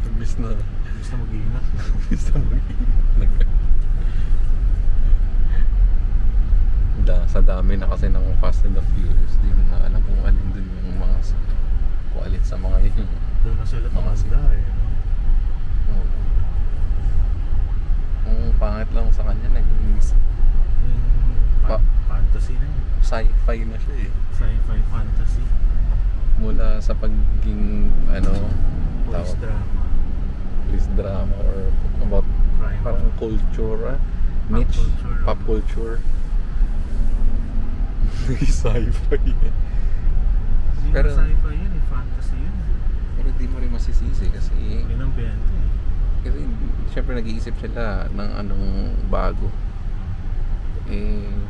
Imbis na mag-iingat. Imbis na mag-iingat. Sa dami na kasi ng Fast and the Furious, di mo na alam kung alin dun yung mga kung alin sa mga yun. Doon na sila tumanda eh, no? Oo. Ang pangit lang sa kanya, naging fantasy na yun. Sci-fi na siya eh. Sci-fi fantasy. Mula sa pagiging police drama. Police drama or about crime. Parang culture, niche, pop culture. Sci-fi yan. Pero sci-fi yan eh, fantasy yun. Pero di mo rin masisisi kasi yun ang benta eh. Kasi syempre nag-iisip sila ng anong bago.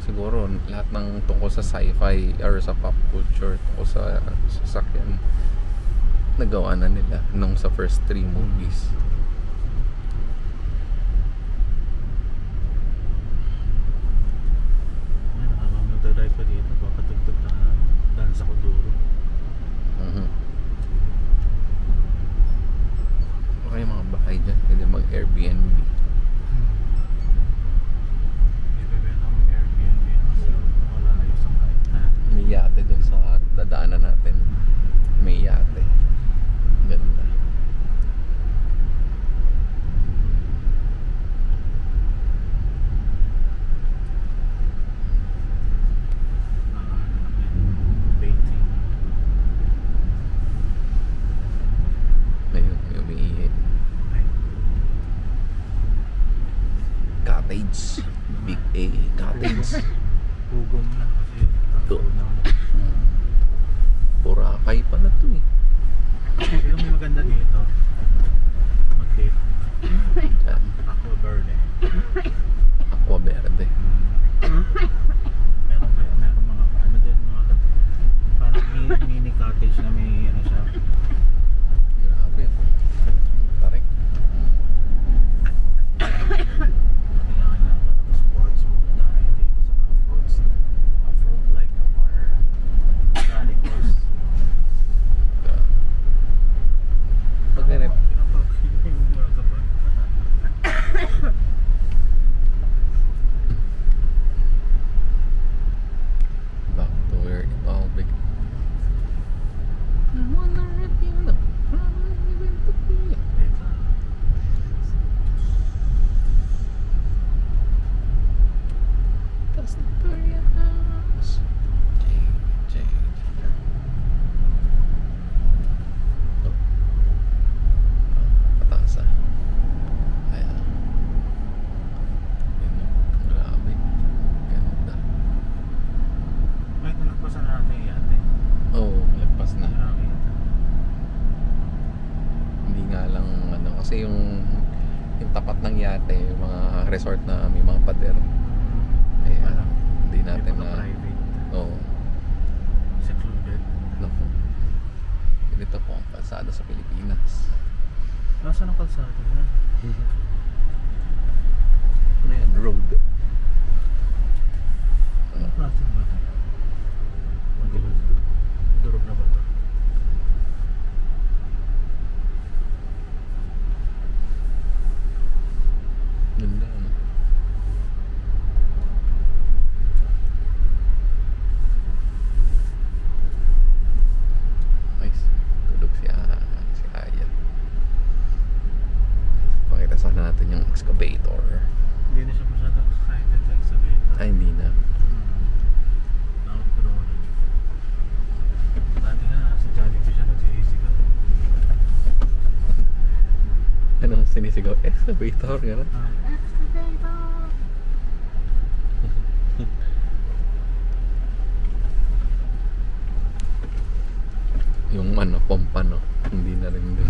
Siguro lahat ng tungkol sa sci-fi or sa pop culture, tungkol sa sasakyan, nagawa na nila nung sa first 3 movies. Habang nagdadrive pa dito, baka tugtog na dahil sa Kuduro. Baka yung mga bahay dyan, pwede mag-Airbnb. May yate doon sa dadaanan natin. May yate. Ganda. Ayun, may umiihi. Cottage. Big A cottage. Hugom na kasi ito. Boracay pa na to eh. Pero may maganda dito. Mag-date. Aqua Verde. Aqua Verde. Meron mga ano din, mga parang mini cottage na may ano siya. Grabe. Tarik. Kailangan na ba ng sports mode na dito sa off-road like our rally course. Maghanap. Back to where it all began. I wanna rip you the private to be. That's the Victoria House. Change. Oh. Pataas ah. Ayan. Yun o. Grabe. Ganda. May nalagpasan na natin yate. Oo, lagpas na. Marami ito. Hindi nga lang ano kasi yung tapat ng yate, yung mga resort na may mga pader. Kaya hindi natin na private. oo. Secluded. Naku. Ganito po ang kalsada sa Pilipinas. Nasaan ang kalsada yan? Ano yan? Road. Anong klaseng ba ito? Durog na ba ito? Ganda ano? Nice. Tulog si Aya. Pakita sana natin yung excavator. Hindi na siya masyadong excited sa excavator. Ay, hindi na. Outgrown. Dati nga, sa Jollibee siya nagsisigaw. Ano sinisigaw? Excavator, gano'n? Excavator! Yung ano, pompa no? Hindi na rin din.